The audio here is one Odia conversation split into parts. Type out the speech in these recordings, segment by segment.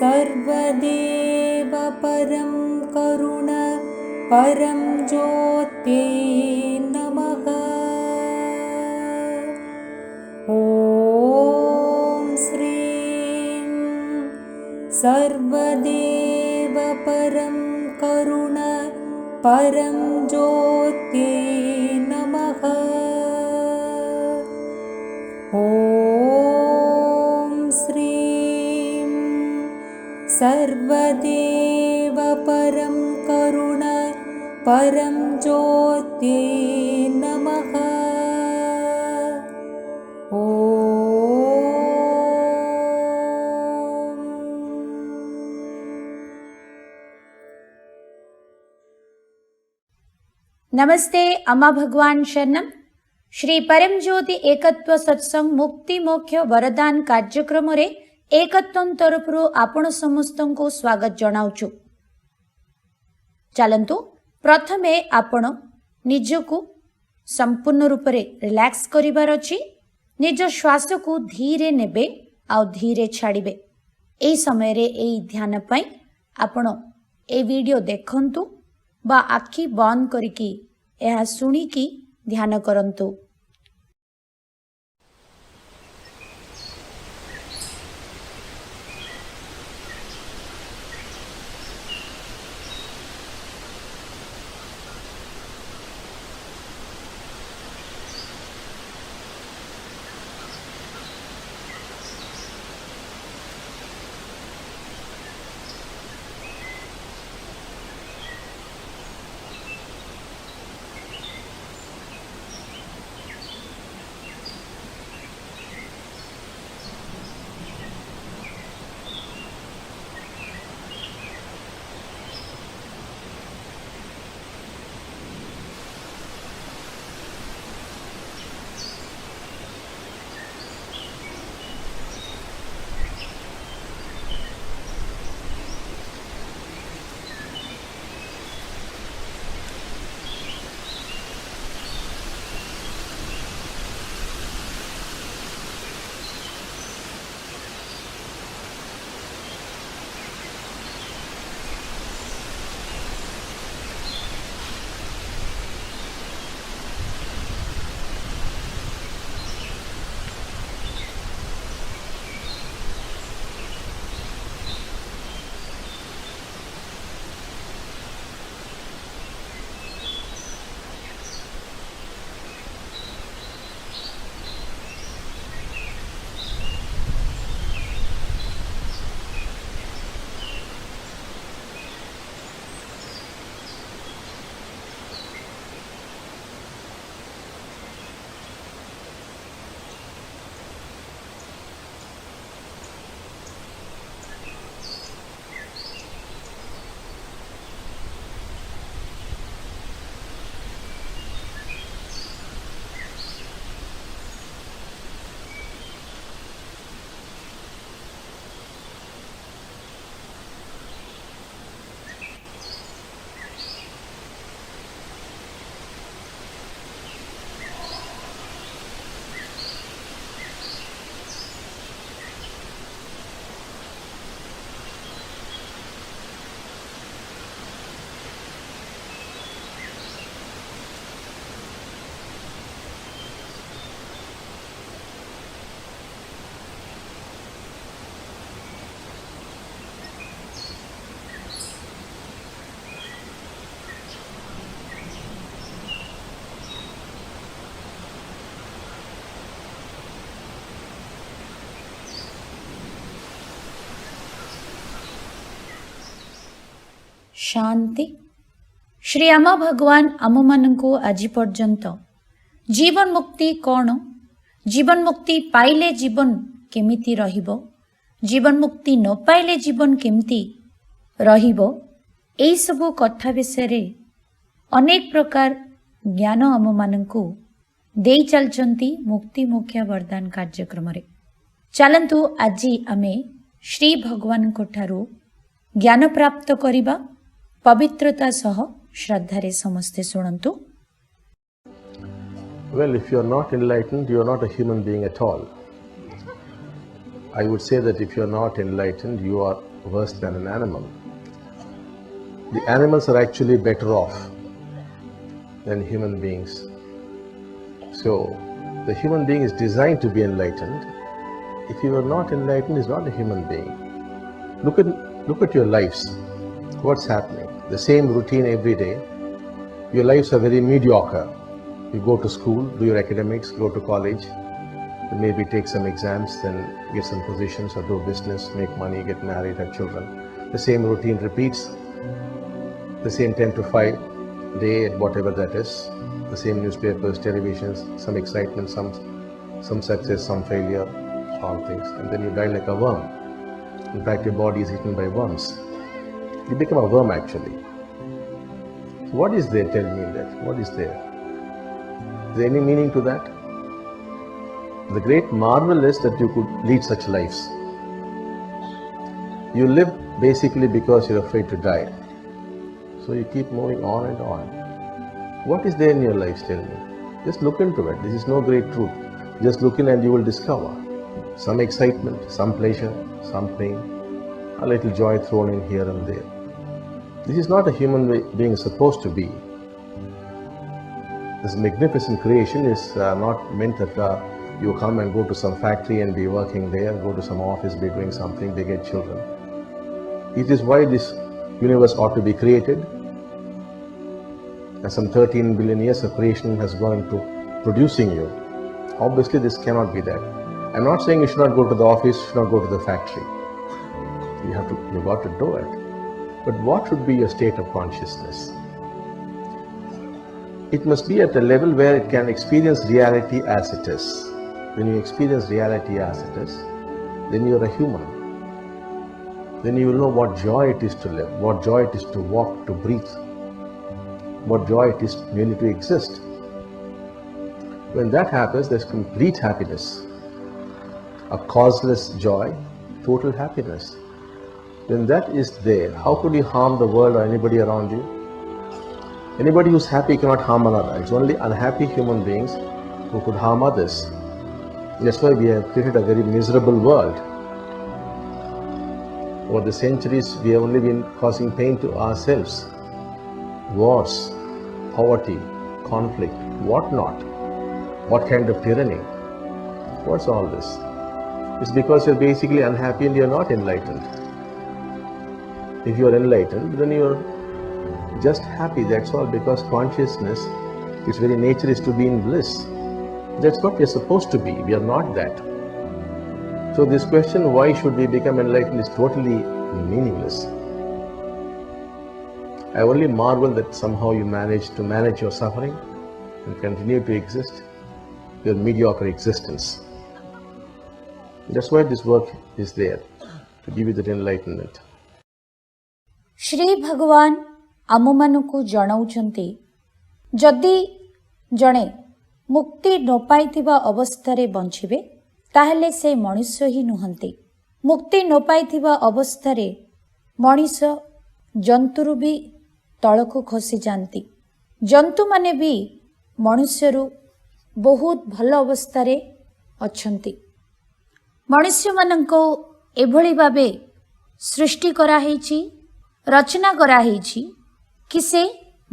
सर्वदेव परं करुण परं ज्योत्यै नमः। ॐ श्रीं सर्वदेव परं करुण परं ज्योत्यै नमः। ॐ श्रीं सर्वदेव परं करुण परं ज्योत्यै नमः। नमस्ते अम्मा भगवान शरणम। श्री परम ज्योति एकत्व सत्संग मुक्ति मोक्ष वरदान कार्यक्रम रे एकत्वन तरफरु आपण समस्त को स्वागत जनाउछु। चलंतु प्रथमे आपण निजको संपूर्ण रूप रे रिलैक्स करिवार अछि। निज श्वास को धीरे नेबे आ धीरे छाड़िबे। एई समय रे एई ध्यान पई आपण ए वीडियो देखंतु बा आखि बंद करिकी एहा सुनिकी ध्यान करंतु। शांति। श्री अम्मा भगवान आम मानू आज पर्यंत जीवन मुक्ति कौन, जीवन मुक्ति पाइले जीवन केमिति रहिबो, जीवन मुक्ति न पाइले जीवन केमिति रहिबो, एई सबु कथा विषय रे अनेक प्रकार ज्ञान आम मानू देई चलचंती मुक्ति मोक्ष वरदान कार्यक्रम रे। चलंतु आज आमे श्री भगवान को ठारू ज्ञान प्राप्त करिबा। पवित्रता सह श्रद्धारे समस्ते सुनंतु। Well, if you are not enlightened, you are not a human being at all. I would say that if you are not enlightened, you are worse than an animal. The animals are actually better off than human beings. So, the human being is designed to be enlightened. If you are not enlightened, is not a human being. Look at your lives. What's happening? The same routine every day. Your lives are very mediocre. You go to school, do your academics, go to college, maybe take some exams, then get some positions or do business, make money, get married, have children. The same routine repeats. The same 10 to 5 day, whatever that is. The same newspapers, televisions, some excitement, some success, some failure, all things. And then you die like a worm. In fact, your body is eaten by worms. You become a worm actually. So what is there? Tell me that. What is there? Is there any meaning to that? The great marvel is that you could lead such lives. You live basically because you're afraid to die. So you keep moving on and on. What is there in your life? Tell me. Just look into it. This is no great truth. Just look in and you will discover some excitement, some pleasure, some pain, a little joy thrown in here and there. This is not a human being supposed to be. This magnificent creation is not meant that you come and go to some factory and be working there, go to some office, be doing something, they get children. It is why this universe ought to be created. And some 13 billion years of creation has gone into producing you. Obviously, this cannot be that. I'm not saying you should not go to the office, you should not go to the factory. You've got to do it. But what should be your state of consciousness? It must be at a level where it can experience reality as it is. When you experience reality as it is, then you are a human. Then you will know what joy it is to live, what joy it is to walk, to breathe, what joy it is merely to exist. When that happens, there's complete happiness, a causeless joy, total happiness. When that is there, how could you harm the world or anybody around you? Anybody who's happy cannot harm another. It's only unhappy human beings who could harm others. That's why we have created a very miserable world. Over the centuries, we have only been causing pain to ourselves. Wars, poverty, conflict, what not? What kind of tyranny? What's all this? It's because you're basically unhappy and you're not enlightened. If you're enlightened, then you're just happy, that's all, because consciousness, its very nature is to be in bliss. That's what we're supposed to be. We are not that. So this question, why should we become enlightened, is totally meaningless. I only marvel that somehow you manage to manage your suffering and continue to exist, your mediocre existence. That's why this work is there, to give you that enlightenment. Shri ଭଗବାନ ଆମମାନଙ୍କୁ ଜଣାଉଛନ୍ତି, ଯଦି ଜଣେ ମୁକ୍ତି ନ ପାଇଥିବା ଅବସ୍ଥାରେ ବଞ୍ଚିବେ ତାହେଲେ ସେ ମଣିଷ ହିଁ ନୁହନ୍ତି। ମୁକ୍ତି ନ ପାଇଥିବା ଅବସ୍ଥାରେ ମଣିଷ ଜନ୍ତୁରୁ ବି ତଳକୁ ଖସିଯାଆନ୍ତି। ଜନ୍ତୁମାନେ ବି ମନୁଷ୍ୟରୁ ବହୁତ ଭଲ ଅବସ୍ଥାରେ ଅଛନ୍ତି। ମନୁଷ୍ୟମାନଙ୍କୁ ଏଭଳି ଭାବେ ସୃଷ୍ଟି କରାହେଇଛି, ରଚନା କରାହେଇଛି କି ସେ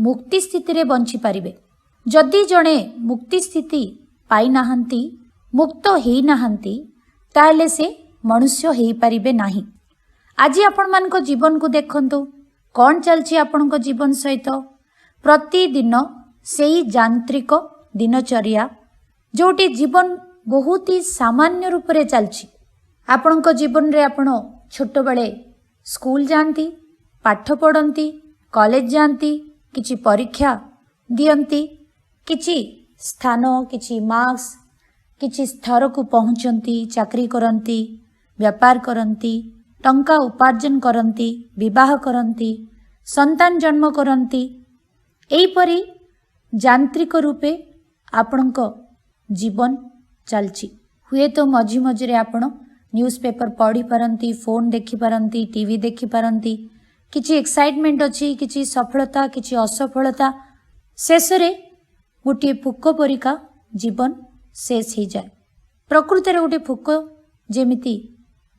ମୁକ୍ତି ସ୍ଥିତିରେ ବଞ୍ଚିପାରିବେ। ଯଦି ଜଣେ ମୁକ୍ତି ସ୍ଥିତି ପାଇନାହାନ୍ତି, ମୁକ୍ତ ହେଇନାହାନ୍ତି, ତାହେଲେ ସେ ମନୁଷ୍ୟ ହେଇପାରିବେ ନାହିଁ। ଆଜି ଆପଣମାନଙ୍କ ଜୀବନକୁ ଦେଖନ୍ତୁ, କ'ଣ ଚାଲିଛି ଆପଣଙ୍କ ଜୀବନ ସହିତ। ପ୍ରତିଦିନ ସେଇ ଯାନ୍ତ୍ରିକ ଦିନଚର୍ଯ୍ୟା, ଯେଉଁଠି ଜୀବନ ବହୁତ ହି ସାମାନ୍ୟ ରୂପରେ ଚାଲିଛି। ଆପଣଙ୍କ ଜୀବନରେ ଆପଣ ଛୋଟବେଳେ ସ୍କୁଲ ଯାଆନ୍ତି, ପାଠ ପଢ଼ନ୍ତି, କଲେଜ ଯାଆନ୍ତି, କିଛି ପରୀକ୍ଷା ଦିଅନ୍ତି, କିଛି ସ୍ଥାନ, କିଛି ମାର୍କସ୍, କିଛି ସ୍ତରକୁ ପହଞ୍ଚନ୍ତି, ଚାକିରି କରନ୍ତି, ବେପାର କରନ୍ତି, ଟଙ୍କା ଉପାର୍ଜନ କରନ୍ତି, ବିବାହ କରନ୍ତି, ସନ୍ତାନ ଜନ୍ମ କରନ୍ତି। ଏହିପରି ଯାନ୍ତ୍ରିକ ରୂପେ ଆପଣଙ୍କ ଜୀବନ ଚାଲିଛି। ହୁଏତ ମଝି ମଝିରେ ଆପଣ ନ୍ୟୁଜ୍ ପେପର ପଢ଼ିପାରନ୍ତି, ଫୋନ୍ ଦେଖିପାରନ୍ତି, ଟିଭି ଦେଖିପାରନ୍ତି, କିଛି ଏକ୍ସାଇଟମେଣ୍ଟ ଅଛି, କିଛି ସଫଳତା, କିଛି ଅସଫଳତା, ଶେଷରେ ଗୋଟିଏ ଫୁକ ପରିକା ଜୀବନ ଶେଷ ହେଇଯାଏ। ପ୍ରକୃତରେ ଗୋଟିଏ ଫୁକ ଯେମିତି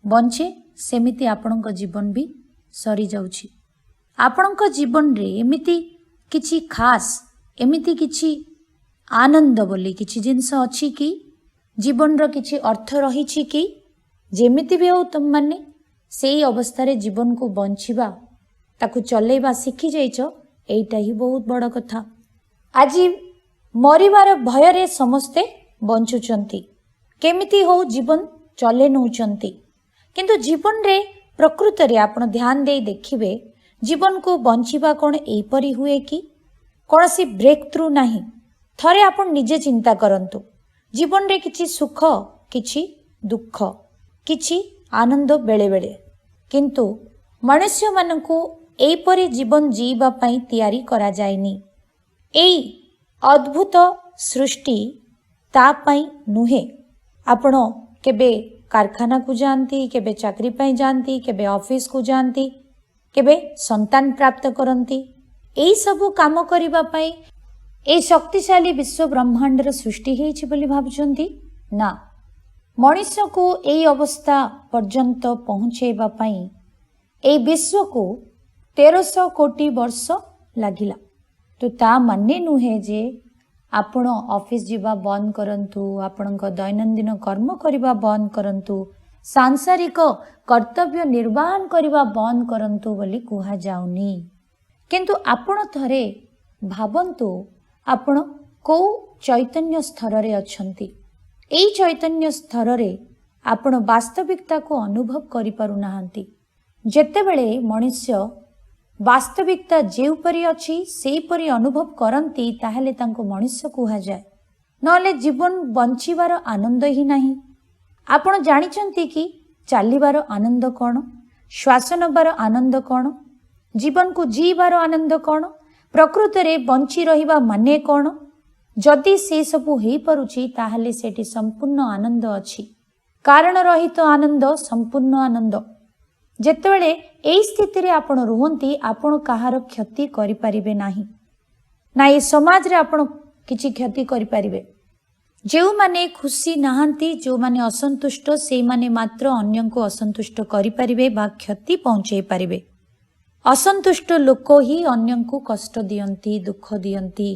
ବଞ୍ଚେ ସେମିତି ଆପଣଙ୍କ ଜୀବନ ବି ସରିଯାଉଛି। ଆପଣଙ୍କ ଜୀବନରେ ଏମିତି କିଛି ଖାସ୍, ଏମିତି କିଛି ଆନନ୍ଦ ବୋଲି କିଛି ଜିନିଷ ଅଛି କି, ଜୀବନର କିଛି ଅର୍ଥ ରହିଛି କି, ଯେମିତି ବି ହଉ ତୁମମାନେ ସେଇ ଅବସ୍ଥାରେ ଜୀବନକୁ ବଞ୍ଚିବା, ତାକୁ ଚଲେଇବା ଶିଖି ଯାଇଛ, ଏଇଟା ହିଁ ବହୁତ ବଡ଼ କଥା। ଆଜି ମରିବାର ଭୟରେ ସମସ୍ତେ ବଞ୍ଚୁଛନ୍ତି, କେମିତି ହଉ ଜୀବନ ଚଲେଇ ନେଉଛନ୍ତି। କିନ୍ତୁ ଜୀବନରେ ପ୍ରକୃତରେ ଆପଣ ଧ୍ୟାନ ଦେଇ ଦେଖିବେ, ଜୀବନକୁ ବଞ୍ଚିବା କ'ଣ ଏଇପରି ହୁଏ କି? କୌଣସି ବ୍ରେକ୍ ଥ୍ରୁ ନାହିଁ। ଥରେ ଆପଣ ନିଜେ ଚିନ୍ତା କରନ୍ତୁ, ଜୀବନରେ କିଛି ସୁଖ, କିଛି ଦୁଃଖ, କିଛି ଆନନ୍ଦ ବେଳେବେଳେ, କିନ୍ତୁ ମନୁଷ୍ୟମାନଙ୍କୁ ଏଇପରି ଜୀବନ ଜୀଇବା ପାଇଁ ତିଆରି କରାଯାଇନି। ଏଇ ଅଦ୍ଭୁତ ସୃଷ୍ଟି ତା ପାଇଁ ନୁହେଁ। ଆପଣ କେବେ କାରଖାନାକୁ ଯାଆନ୍ତି, କେବେ ଚାକିରି ପାଇଁ ଯାଆନ୍ତି, କେବେ ଅଫିସକୁ ଯାଆନ୍ତି, କେବେ ସନ୍ତାନ ପ୍ରାପ୍ତ କରନ୍ତି। ଏଇସବୁ କାମ କରିବା ପାଇଁ ଏଇ ଶକ୍ତିଶାଳୀ ବିଶ୍ୱ ବ୍ରହ୍ମାଣ୍ଡର ସୃଷ୍ଟି ହେଇଛି ବୋଲି ଭାବୁଛନ୍ତି? ନା, ମଣିଷକୁ ଏଇ ଅବସ୍ଥା ପର୍ଯ୍ୟନ୍ତ ପହଞ୍ଚାଇବା ପାଇଁ ଏଇ ବିଶ୍ୱକୁ 1300 କୋଟି ବର୍ଷ ଲାଗିଲା। ତ ତା ମାନେ ନୁହେଁ ଯେ ଆପଣ ଅଫିସ ଯିବା ବନ୍ଦ କରନ୍ତୁ, ଆପଣଙ୍କ ଦୈନନ୍ଦିନ କର୍ମ କରିବା ବନ୍ଦ କରନ୍ତୁ, ସାଂସାରିକ କର୍ତ୍ତବ୍ୟ ନିର୍ବାହନ କରିବା ବନ୍ଦ କରନ୍ତୁ ବୋଲି କୁହାଯାଉନି। କିନ୍ତୁ ଆପଣ ଥରେ ଭାବନ୍ତୁ, ଆପଣ କେଉଁ ଚୈତନ୍ୟ ସ୍ତରରେ ଅଛନ୍ତି। ଏଇ ଚୈତନ୍ୟ ସ୍ତରରେ ଆପଣ ବାସ୍ତବିକତାକୁ ଅନୁଭବ କରିପାରୁନାହାନ୍ତି। ଯେତେବେଳେ ମଣିଷ ବାସ୍ତବିକତା ଯେଉଁପରି ଅଛି ସେହିପରି ଅନୁଭବ କରନ୍ତି, ତାହେଲେ ତାଙ୍କୁ ମଣିଷ କୁହାଯାଏ। ନହେଲେ ଜୀବନ ବଞ୍ଚିବାର ଆନନ୍ଦ ହିଁ ନାହିଁ। ଆପଣ ଜାଣିଛନ୍ତି କି ଚାଲିବାର ଆନନ୍ଦ କ'ଣ, ଶ୍ୱାସ ନେବାର ଆନନ୍ଦ କ'ଣ, ଜୀବନକୁ ଜୀଇବାର ଆନନ୍ଦ କ'ଣ, ପ୍ରକୃତରେ ବଞ୍ଚି ରହିବା ମାନେ କ'ଣ? ଯଦି ସେସବୁ ହେଇପାରୁଛି, ତାହେଲେ ସେଠି ସମ୍ପୂର୍ଣ୍ଣ ଆନନ୍ଦ ଅଛି। କାରଣ ରହିତ ଆନନ୍ଦ ସମ୍ପୂର୍ଣ୍ଣ ଆନନ୍ଦ। ଯେତେବେଳେ ଏଇ ସ୍ଥିତିରେ ଆପଣ ରୁହନ୍ତି, ଆପଣ କାହାର କ୍ଷତି କରିପାରିବେ ନାହିଁ, ନା ଏ ସମାଜରେ ଆପଣ କିଛି କ୍ଷତି କରିପାରିବେ। ଯେଉଁମାନେ ଖୁସି ନାହାନ୍ତି, ଯେଉଁମାନେ ଅସନ୍ତୁଷ୍ଟ, ସେଇମାନେ ମାତ୍ର ଅନ୍ୟଙ୍କୁ ଅସନ୍ତୁଷ୍ଟ କରିପାରିବେ ବା କ୍ଷତି ପହଞ୍ଚାଇ ପାରିବେ। ଅସନ୍ତୁଷ୍ଟ ଲୋକ ହିଁ ଅନ୍ୟଙ୍କୁ କଷ୍ଟ ଦିଅନ୍ତି, ଦୁଃଖ ଦିଅନ୍ତି।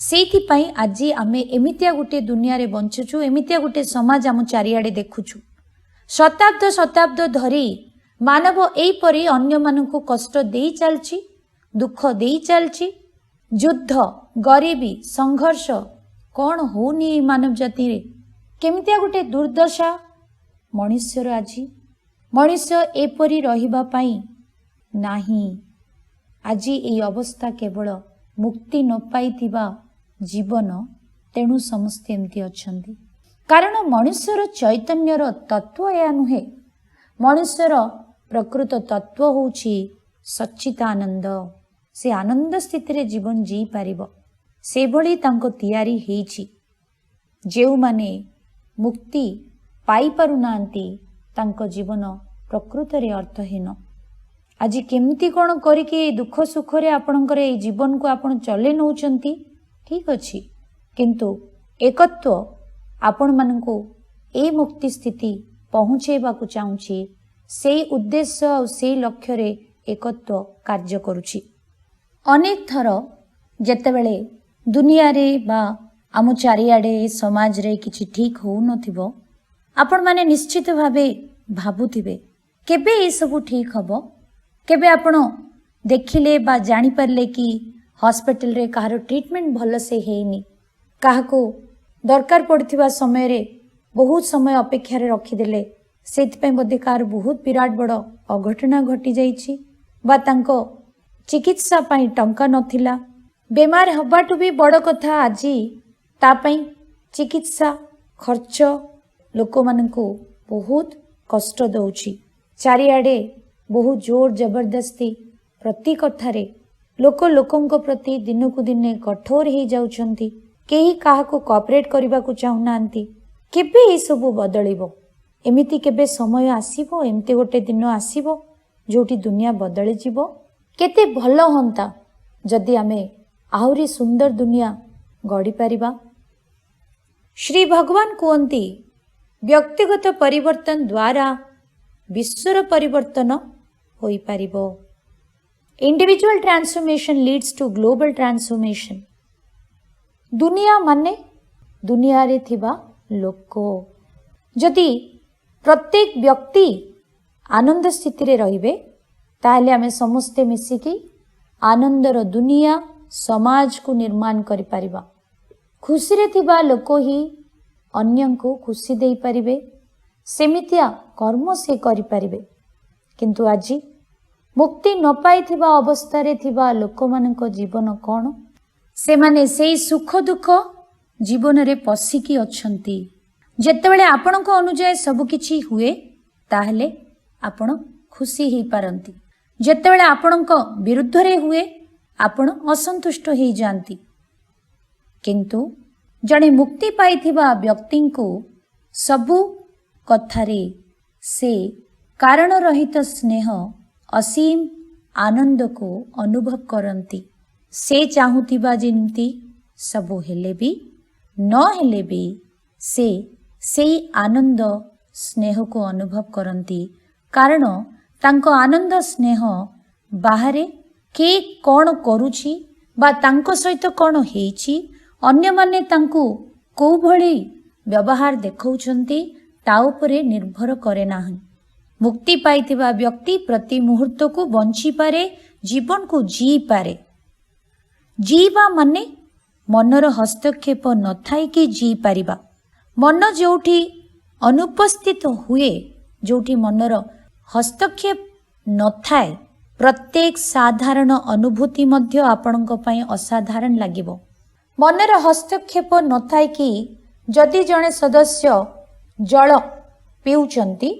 ସେଇଥିପାଇଁ ଆଜି ଆମେ ଏମିତିଆ ଗୋଟିଏ ଦୁନିଆରେ ବଞ୍ଚୁଛୁ, ଏମିତିଆ ଗୋଟିଏ ସମାଜ ଆମ ଚାରିଆଡ଼େ ଦେଖୁଛୁ। ଶତାବ୍ଦ ଶତାବ୍ଦ ଧରି ମାନବ ଏଇପରି ଅନ୍ୟମାନଙ୍କୁ କଷ୍ଟ ଦେଇ ଚାଲିଛି, ଦୁଃଖ ଦେଇ ଚାଲିଛି। ଯୁଦ୍ଧ, ଗରିବୀ, ସଂଘର୍ଷ କ'ଣ ହଉନି ଏଇ ମାନବ ଜାତିରେ? କେମିତିଆ ଗୋଟେ ଦୁର୍ଦ୍ଦଶା ମଣିଷର ଆଜି। ମଣିଷ ଏପରି ରହିବା ପାଇଁ ନାହିଁ। ଆଜି ଏହି ଅବସ୍ଥା କେବଳ ମୁକ୍ତି ନ ପାଇଥିବା ଜୀବନ, ତେଣୁ ସମସ୍ତେ ଏମିତି ଅଛନ୍ତି। କାରଣ ମଣିଷର ଚୈତନ୍ୟର ତତ୍ତ୍ୱ ଏହା ନୁହେଁ। ମଣିଷର ପ୍ରକୃତ ତତ୍ତ୍ୱ ହେଉଛି ସଚ୍ଚିଦାନନ୍ଦ। ସେ ଆନନ୍ଦ ସ୍ଥିତିରେ ଜୀବନ ଜୀଇ ପାରିବ, ସେଭଳି ତାଙ୍କ ତିଆରି ହେଇଛି। ଯେଉଁମାନେ ମୁକ୍ତି ପାଇପାରୁନାହାନ୍ତି, ତାଙ୍କ ଜୀବନ ପ୍ରକୃତରେ ଅର୍ଥହୀନ। ଆଜି କେମିତି କ'ଣ କରିକି ଏଇ ଦୁଃଖ ସୁଖରେ ଆପଣଙ୍କର ଏଇ ଜୀବନକୁ ଆପଣ ଚଲେଇ ନେଉଛନ୍ତି, ଠିକ୍ ଅଛି, କିନ୍ତୁ ଏକତ୍ୱ ଆପଣମାନଙ୍କୁ ଏଇ ମୁକ୍ତି ସ୍ଥିତି ପହଞ୍ଚାଇବାକୁ ଚାହୁଁଛି। ସେଇ ଉଦ୍ଦେଶ୍ୟ ଆଉ ସେଇ ଲକ୍ଷ୍ୟରେ ଏକତ୍ୱ କାର୍ଯ୍ୟ କରୁଛି। ଅନେକ ଥର ଯେତେବେଳେ ଦୁନିଆରେ ବା ଆମ ଚାରିଆଡ଼େ ସମାଜରେ କିଛି ଠିକ୍ ହେଉନଥିବ, ଆପଣମାନେ ନିଶ୍ଚିତ ଭାବେ ଭାବୁଥିବେ କେବେ ଏସବୁ ଠିକ୍ ହେବ? କେବେ ଆପଣ ଦେଖିଲେ ବା ଜାଣିପାରିଲେ କି ହସ୍ପିଟାଲରେ କାହାର ଟ୍ରିଟମେଣ୍ଟ ଭଲସେ ହେଇନି, କାହାକୁ ଦରକାର ପଡ଼ିଥିବା ସମୟରେ ବହୁତ ସମୟ ଅପେକ୍ଷାରେ ରଖିଦେଲେ, ସେଥିପାଇଁ ବୋଧେ କାହାର ବହୁତ ବିରାଟ ବଡ଼ ଅଘଟଣା ଘଟିଯାଇଛି, ବା ତାଙ୍କ ଚିକିତ୍ସା ପାଇଁ ଟଙ୍କା ନଥିଲା। ବେମାର ହେବାଠୁ ବି ବଡ଼ କଥା, ଆଜି ତା ପାଇଁ ଚିକିତ୍ସା ଖର୍ଚ୍ଚ ଲୋକମାନଙ୍କୁ ବହୁତ କଷ୍ଟ ଦେଉଛି। ଚାରିଆଡ଼େ ବହୁତ ଜୋର ଜବରଦସ୍ତି ପ୍ରତି କଥାରେ ଲୋକ ଲୋକଙ୍କ ପ୍ରତି ଦିନକୁ ଦିନେ କଠୋର ହେଇଯାଉଛନ୍ତି। କେହି କାହାକୁ କୋଅପରେଟ୍ କରିବାକୁ ଚାହୁଁନାହାନ୍ତି। କେବେ ଏସବୁ ବଦଳିବ? ଏମିତି କେବେ ସମୟ ଆସିବ, ଏମିତି ଗୋଟେ ଦିନ ଆସିବ ଯେଉଁଠି ଦୁନିଆ ବଦଳିଯିବ? କେତେ ଭଲ ହୁଅନ୍ତା ଯଦି ଆମେ ଆହୁରି ସୁନ୍ଦର ଦୁନିଆ ଗଢ଼ିପାରିବା। ଶ୍ରୀ ଭଗବାନ କୁହନ୍ତି, ବ୍ୟକ୍ତିଗତ ପରିବର୍ତ୍ତନ ଦ୍ୱାରା ବିଶ୍ୱର ପରିବର୍ତ୍ତନ ହୋଇପାରିବ। Individual transformation leads to global transformation. ଦୁନିଆ ମାନେ ଦୁନିଆରେ ଥିବା ଲୋକ। ଯଦି ପ୍ରତ୍ୟେକ ବ୍ୟକ୍ତି ଆନନ୍ଦ ସ୍ଥିତିରେ ରହିବେ ତାହେଲେ ଆମେ ସମସ୍ତେ ମିଶିକି ଆନନ୍ଦର ଦୁନିଆ ସମାଜକୁ ନିର୍ମାଣ କରିପାରିବା। ଖୁସିରେ ଥିବା ଲୋକ ହିଁ ଅନ୍ୟଙ୍କୁ ଖୁସି ଦେଇପାରିବେ, ସେମିତିଆ କର୍ମ ସେ କରିପାରିବେ। କିନ୍ତୁ ଆଜି ମୁକ୍ତି ନ ପାଇଥିବା ଅବସ୍ଥାରେ ଥିବା ଲୋକମାନଙ୍କ ଜୀବନ କ'ଣ? ସେମାନେ ସେଇ ସୁଖ ଦୁଃଖ ଜୀବନରେ ପଶିକି ଅଛନ୍ତି। ଯେତେବେଳେ ଆପଣଙ୍କ ଅନୁଯାୟୀ ସବୁକିଛି ହୁଏ ତାହେଲେ ଆପଣ ଖୁସି ହେଇପାରନ୍ତି। ଯେତେବେଳେ ଆପଣଙ୍କ ବିରୁଦ୍ଧରେ ହୁଏ ଆପଣ ଅସନ୍ତୁଷ୍ଟ ହେଇଯାଆନ୍ତି। କିନ୍ତୁ ଜଣେ ମୁକ୍ତି ପାଇଥିବା ବ୍ୟକ୍ତିଙ୍କୁ ସବୁ କଥାରେ ସେ କାରଣ ରହିତ ସ୍ନେହ ଅସୀମ ଆନନ୍ଦକୁ ଅନୁଭବ କରନ୍ତି। ସେ ଚାହୁଁଥିବା ଯେମିତି ସବୁ ହେଲେ ବି ନ ହେଲେ ବି ସେ ସେଇ ଆନନ୍ଦ ସ୍ନେହକୁ ଅନୁଭବ କରନ୍ତି। କାରଣ ତାଙ୍କ ଆନନ୍ଦ ସ୍ନେହ ବାହାରେ କିଏ କ'ଣ କରୁଛି ବା ତାଙ୍କ ସହିତ କ'ଣ ହେଇଛି, ଅନ୍ୟମାନେ ତାଙ୍କୁ କେଉଁଭଳି ବ୍ୟବହାର ଦେଖାଉଛନ୍ତି ତା ଉପରେ ନିର୍ଭର କରେ ନାହିଁ। ମୁକ୍ତି ପାଇଥିବା ବ୍ୟକ୍ତି ପ୍ରତି ମୁହୂର୍ତ୍ତକୁ ବଞ୍ଚିପାରେ, ଜୀବନକୁ ଜିଇପାରେ। ଜିଇବା ମାନେ ମନର ହସ୍ତକ୍ଷେପ ନଥାଇକି ଜିଇ ପାରିବା। ମନ ଯେଉଁଠି ଅନୁପସ୍ଥିତ ହୁଏ, ଯେଉଁଠି ମନର ହସ୍ତକ୍ଷେପ ନଥାଏ, ପ୍ରତ୍ୟେକ ସାଧାରଣ ଅନୁଭୂତି ମଧ୍ୟ ଆପଣଙ୍କ ପାଇଁ ଅସାଧାରଣ ଲାଗିବ। ମନର ହସ୍ତକ୍ଷେପ ନଥାଇକି ଯଦି ଜଣେ ସଦସ୍ୟ ଜଳ ପିଉଛନ୍ତି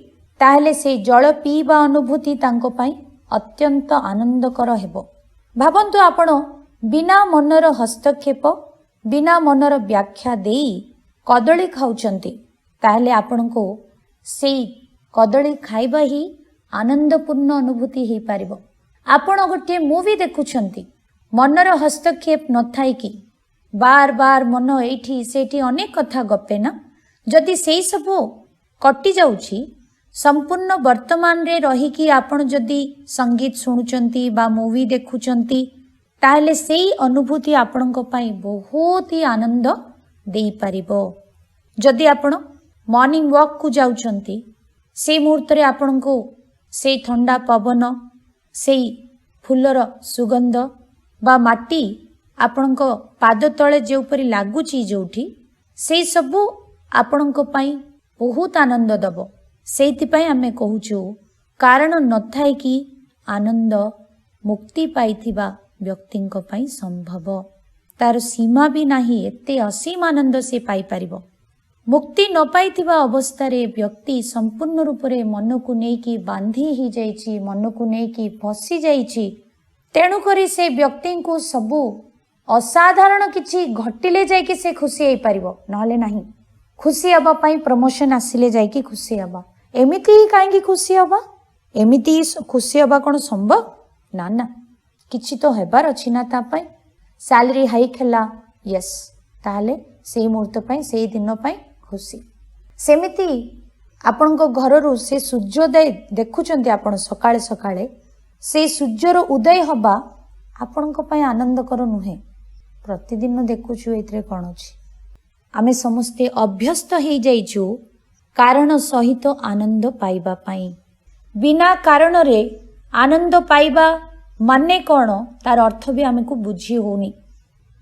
ତାହେଲେ ସେ ଜଳ ପିଇବା ଅନୁଭୂତି ତାଙ୍କ ପାଇଁ ଅତ୍ୟନ୍ତ ଆନନ୍ଦକର ହେବ। ଭାବନ୍ତୁ ଆପଣ ବିନା ମନର ହସ୍ତକ୍ଷେପ, ବିନା ମନର ବ୍ୟାଖ୍ୟା ଦେଇ କଦଳୀ ଖାଉଛନ୍ତି, ତାହେଲେ ଆପଣଙ୍କୁ ସେଇ କଦଳୀ ଖାଇବା ହିଁ ଆନନ୍ଦପୂର୍ଣ୍ଣ ଅନୁଭୂତି ହେଇପାରିବ। ଆପଣ ଗୋଟିଏ ମୁଭି ଦେଖୁଛନ୍ତି, ମନର ହସ୍ତକ୍ଷେପ ନଥାଇକି ବାର ବାର ମନ ଏଇଠି ସେଇଠି ଅନେକ କଥା ଗପେ ନା। ଯଦି ସେଇ ସବୁ କଟି ଯାଉଛି, ସମ୍ପୂର୍ଣ୍ଣ ବର୍ତ୍ତମାନରେ ରହିକି ଆପଣ ଯଦି ସଙ୍ଗୀତ ଶୁଣୁଛନ୍ତି ବା ମୁଭି ଦେଖୁଛନ୍ତି ତାହେଲେ ସେଇ ଅନୁଭୂତି ଆପଣଙ୍କ ପାଇଁ ବହୁତ ହି ଆନନ୍ଦ ଦେଇପାରିବ। ଯଦି ଆପଣ ମର୍ଣ୍ଣିଂ ୱାକ୍କୁ ଯାଉଛନ୍ତି, ସେଇ ମୁହୂର୍ତ୍ତରେ ଆପଣଙ୍କୁ ସେଇ ଥଣ୍ଡା ପବନ, ସେଇ ଫୁଲର ସୁଗନ୍ଧ ବା ମାଟି ଆପଣଙ୍କ ପାଦ ତଳେ ଯେଉଁପରି ଲାଗୁଛି ଯେଉଁଠି, ସେଇ ସବୁ ଆପଣଙ୍କ ପାଇଁ ବହୁତ ଆନନ୍ଦ ଦେବ। ସେଇଥିପାଇଁ ଆମେ କହୁଛୁ କାରଣ ନଥାଇକି ଆନନ୍ଦ ମୁକ୍ତି ପାଇଥିବା ବ୍ୟକ୍ତିଙ୍କ ପାଇଁ ସମ୍ଭବ। ତାର ସୀମା ବି ନାହିଁ, ଏତେ ଅସୀମ ଆନନ୍ଦ ସେ ପାଇପାରିବ। ମୁକ୍ତି ନ ପାଇଥିବା ଅବସ୍ଥାରେ ବ୍ୟକ୍ତି ସମ୍ପୂର୍ଣ୍ଣ ରୂପରେ ମନକୁ ନେଇକି ବାନ୍ଧି ହେଇଯାଇଛି, ମନକୁ ନେଇକି ଫସି ଯାଇଛି। ତେଣୁକରି ସେ ବ୍ୟକ୍ତିଙ୍କୁ ସବୁ ଅସାଧାରଣ କିଛି ଘଟିଲେ ଯାଇକି ସେ ଖୁସି ହେଇପାରିବ, ନହେଲେ ନାହିଁ। ଖୁସି ହେବା ପାଇଁ ପ୍ରମୋସନ ଆସିଲେ ଯାଇକି ଖୁସି ହେବା, ଏମିତି କାହିଁକି ଖୁସି ହେବା? ଏମିତି ଖୁସି ହେବା କ'ଣ ସମ୍ଭବ? ନା ନା, କିଛି ତ ହେବାର ଅଛି ନା ତା ପାଇଁ। ସାଲାରୀ ହାଇକ୍ ହେଲା, ୟେସ୍, ତାହେଲେ ସେଇ ମୁହୂର୍ତ୍ତ ପାଇଁ, ସେଇ ଦିନ ପାଇଁ ଖୁସି। ସେମିତି ଆପଣଙ୍କ ଘରରୁ ସେ ସୂର୍ଯ୍ୟୋଦୟ ଦେଖୁଛନ୍ତି ଆପଣ ସକାଳେ ସକାଳେ, ସେଇ ସୂର୍ଯ୍ୟର ଉଦୟ ହେବା ଆପଣଙ୍କ ପାଇଁ ଆନନ୍ଦକର ନୁହେଁ? ପ୍ରତିଦିନ ଦେଖୁଛୁ, ଏଥିରେ କ'ଣ ଅଛି? ଆମେ ସମସ୍ତେ ଅଭ୍ୟସ୍ତ ହେଇଯାଇଛୁ କାରଣ ସହିତ ଆନନ୍ଦ ପାଇବା ପାଇଁ। ବିନା କାରଣରେ ଆନନ୍ଦ ପାଇବା ମାନେ କ'ଣ, ତାର ଅର୍ଥ ବି ଆମକୁ ବୁଝି ହେଉନି।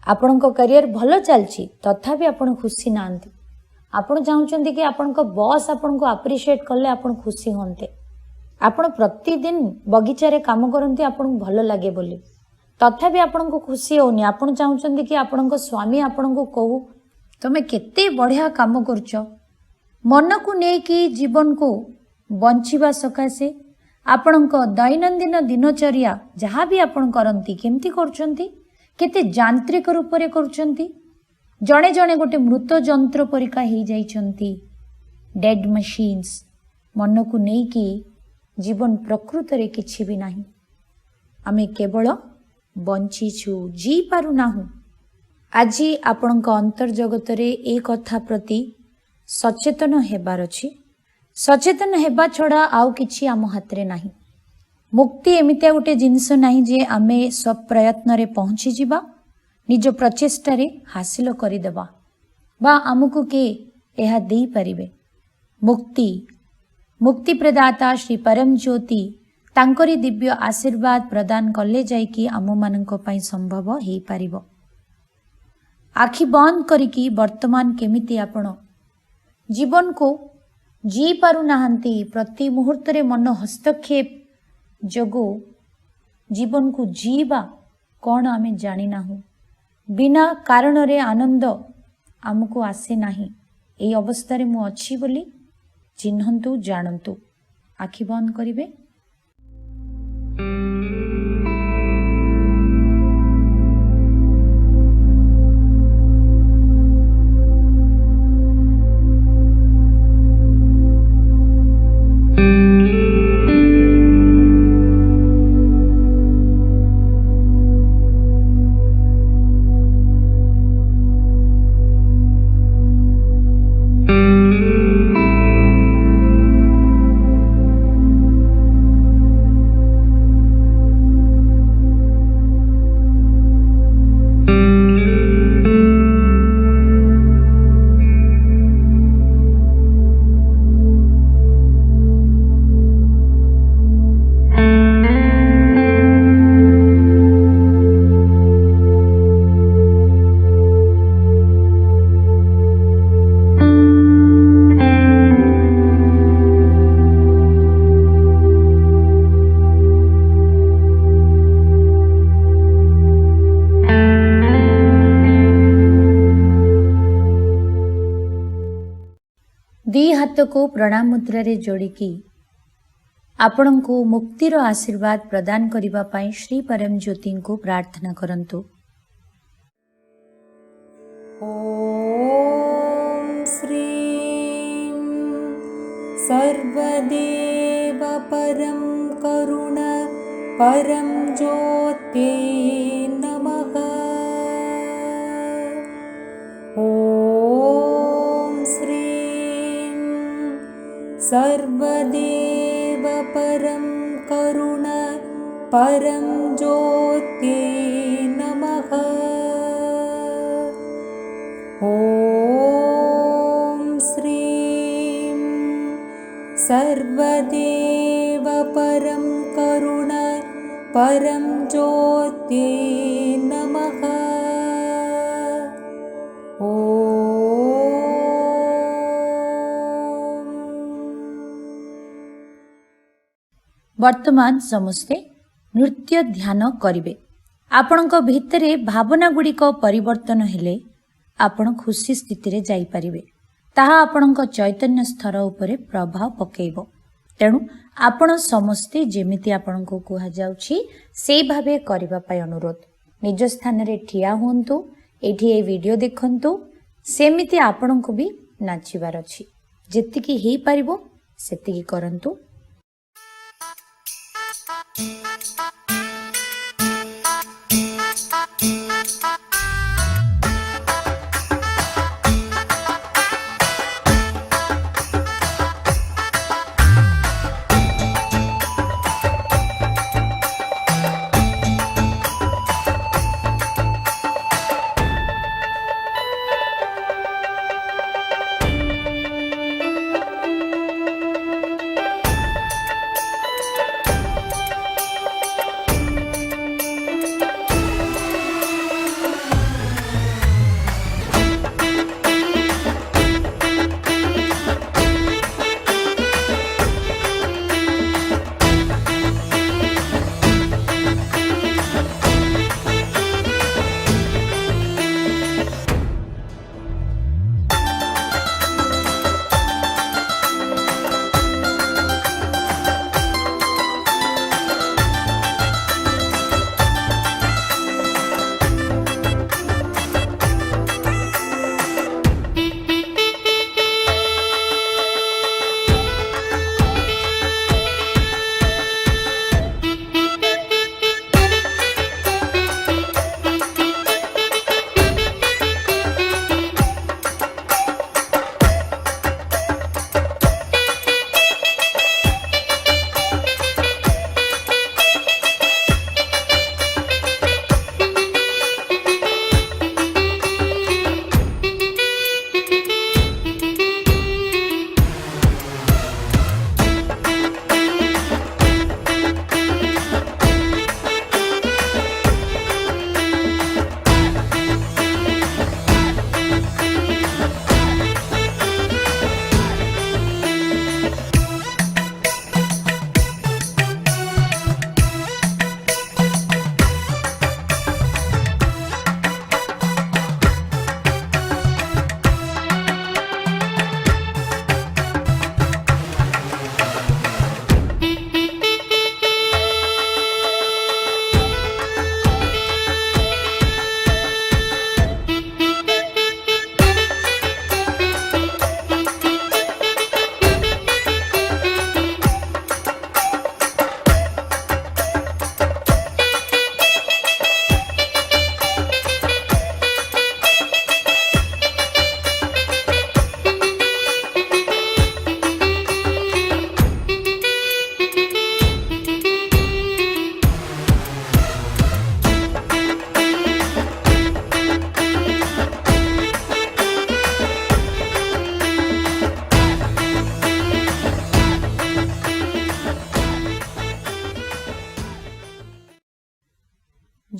ଆପଣଙ୍କ କ୍ୟାରିୟର ଭଲ ଚାଲିଛି ତଥାପି ଆପଣ ଖୁସି ନାହାନ୍ତି। ଆପଣ ଚାହୁଁଛନ୍ତି କି ଆପଣଙ୍କ ବସ୍ ଆପଣଙ୍କୁ ଆପ୍ରିସିଏଟ୍ କଲେ ଆପଣ ଖୁସି ହୁଅନ୍ତେ। ଆପଣ ପ୍ରତିଦିନ ବଗିଚାରେ କାମ କରନ୍ତି ଆପଣଙ୍କୁ ଭଲ ଲାଗେ ବୋଲି, ତଥାପି ଆପଣଙ୍କୁ ଖୁସି ହେଉନି। ଆପଣ ଚାହୁଁଛନ୍ତି କି ଆପଣଙ୍କ ସ୍ୱାମୀ ଆପଣଙ୍କୁ କହୁ, ତମେ କେତେ ବଢ଼ିଆ କାମ କରୁଛ। ମନକୁ ନେଇକି ଜୀବନକୁ ବଞ୍ଚିବା ସକାଶେ ଆପଣଙ୍କ ଦୈନନ୍ଦିନ ଦିନଚର୍ଯ୍ୟା ଯାହା ବି ଆପଣ କରନ୍ତି, କେମିତି କରୁଛନ୍ତି? କେତେ ଯାନ୍ତ୍ରିକ ରୂପରେ କରୁଛନ୍ତି। ଜଣେ ଜଣେ ଗୋଟେ ମୃତ ଯନ୍ତ୍ର ପରିକା ହେଇଯାଇଛନ୍ତି, ଡେଡ୍ ମେସିନ୍ସ। ମନକୁ ନେଇକି ଜୀବନ ପ୍ରକୃତରେ କିଛି ବି ନାହିଁ। ଆମେ କେବଳ ବଞ୍ଚିଛୁ, ଜିଇ ପାରୁନାହୁଁ। ଆଜି ଆପଣଙ୍କ ଅନ୍ତର୍ଜଗତରେ ଏ କଥା ପ୍ରତି ସଚେତନ ହେବାର ଅଛି। सचेतन हेबा छड़ा आउ किछि आम हाथ रे नाही। मुक्ति एमितिया गोटे जिनिस नाही जे आमे सब प्रयत्न रे पहुंची जिबा निज प्रचेष्टा रे हासिल करिदेबा बा आमको के एहा देई परिबे। मुक्ति मुक्ति प्रदाता श्री परम ज्योति तांकरी दिव्य आशीर्वाद प्रदान कले जाइकी आम मानक पई संभव हेई पारिबो। आखि बंद करिकी वर्तमान केमिति आपण जीवन को जी पारु नाहंती, प्रति मुहूर्त रे मन हस्तक्षेप जोगु जीवन को जीवा कौन आमे जानी नाहु। बिना कारण रे आनंद आमको आसे नाही। एई अवस्था रे मु अछि बोली चिन्हंतु जानंतु। आखि बंद करिवे। दी हाथ को प्रणाम मुद्रा रे जोड़िकी आपण को मुक्तिर आशीर्वाद प्रदान करिबा पाई श्री परम ज्योति को प्रार्थना करंतु। ॐ श्रीं सर्वदेव परं करुण परं ज्योते नमः। ॐ श्रीं सर्वदेव परं करुण परं ज्योते नमः। ॐ श्रीं सर्वदेव परं करुण परं ज्योते नमः। वर्तमान समस्ते नृत्य ध्यान करिवे। आपणक भितरे भावना गुड़िक परिवर्तन हेले आपण खुशी स्थिति रे जाई परिवे। ताहा आपणक चैतन्य स्तर उपरे प्रभाव पकेइबो। तेणु आपण समस्ते जेमिति आपणको कुहा जाउछि सेई भाबे करिबा पय अनुरोध। निज स्थान रे ठिया हुंतु, एठी ए वीडियो देखंतु, सेमिति आपणको भी नाचिबार अछि। जेतिकी हेई परिबो सेतिकी करंतु।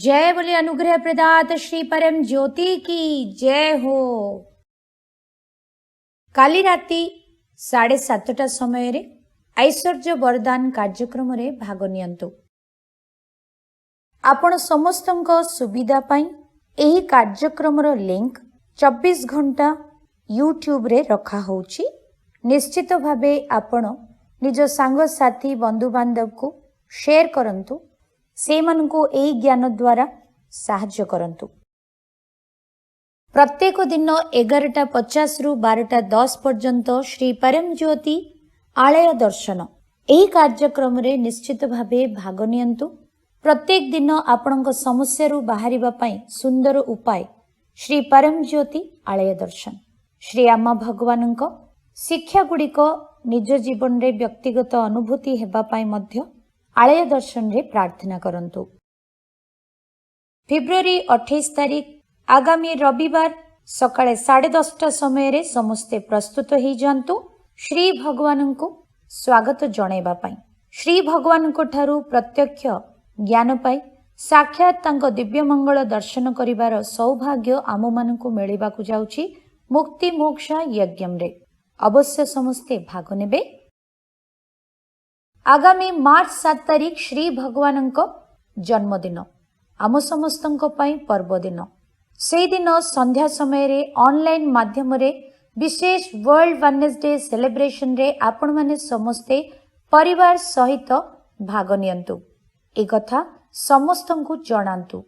जय बोले अनुग्रह प्रदात श्री परम ज्योति की जय हो। काली राति 7:30 समय रे ऐश्वर्य वरदान कार्यक्रम रे भाग नियंतु। आपण समस्तଙ୍କ सुविधा पाई एही कार्यक्रम रो लिंक 24 घंटा यूट्यूब रे रखा होउची। निश्चित भावे आपण निज सांग साथी बंधु बांधव को शेयर करंतु, से मन को एही ज्ञान द्वारा सहाय्य करंतु। प्रत्येक दिन 11:50 रु 12:10 पर्यंत श्री परम ज्योति आलय दर्शन एही कार्यक्रम रे निश्चित भावे भाग नियंतु। प्रत्येक दिन आपणक समस्या रु बाहरिबा पई सुंदर उपाय श्री परम ज्योति आलय दर्शन। श्री आमा भगवानक शिक्षा गुड़िक निज जीवन रे व्यक्तिगत अनुभूति हेबा पई मध्य आलय दर्शन रे प्रार्थना करंतु। फेब्रुआरी 28 तारीख आगामी रविवार सकाळे 10:30 समय रे समस्ते प्रस्तुत हो जांतु श्री भगवान को स्वागत जणाइबा पई। श्री भगवान को ठारू प्रत्यक्ष ज्ञान पाई साक्षात तांको दिव्य मंगल दर्शन करिवार सौभाग्य आम मानकु मिलिबाकु जाउची मुक्ति मोक्ष यज्ञम रे। अवश्य समस्ते भाग नेबे। आगामी मार्च 7 तारीख श्री भगवानଙ୍କ जन्मदिन आम समस्तଙ୍କ ପାଇଁ पर्व दिन। से दिन संध्या समय रे ऑनलाइन माध्यम रे विशेष वर्ल्ड वननेस डे सेलिब्रेशन रे आपण माने समस्ते परिवार सहित भाग नियंतु। ए कथा समस्तଙ୍କୁ जणांतु।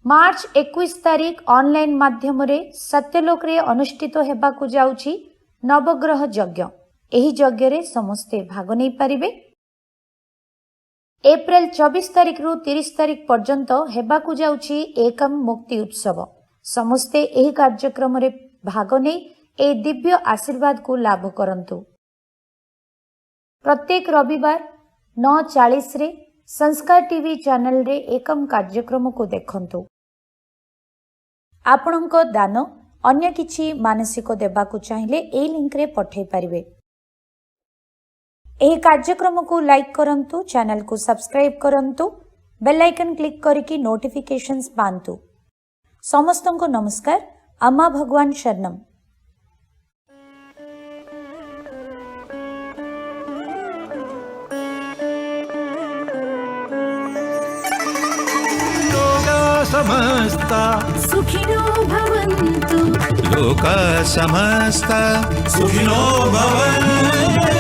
मार्च 21 तारीख ऑनलाइन माध्यम रे सत्यलोक रे अनुष्ठित हेबाकु जाउची नवग्रह यज्ञ। एही यज्ञ रे समस्ते भाग नै परिबे। एप्रिल 24 तारीख रु 30 तारीख पर्यंत हेबाकु जाउची एकम मुक्ति उत्सव। समस्ते एही कार्यक्रम रे भाग नै ए दिव्य आशीर्वाद को लाभ करंतु। प्रत्येक रविवार 9:40 रे संस्कार टीवी चैनल रे एकम कार्यक्रम को देखंतु। आपणक दान अन्य किछि मानसिक देबाकु चाहिले ए लिंक रे पठै परिबे। एही कार्यक्रम को लाइक करंतु, चैनल को सब्सक्राइब करंतु, बेल आइकन क्लिक करिकि नोटिफिकेशंस पांतु। समस्तंको नमस्कार। अम्मा भगवान शरणम। समस्ता सुखिनो भवन्तु। लोका समस्ता सुखिनो भवन्तु।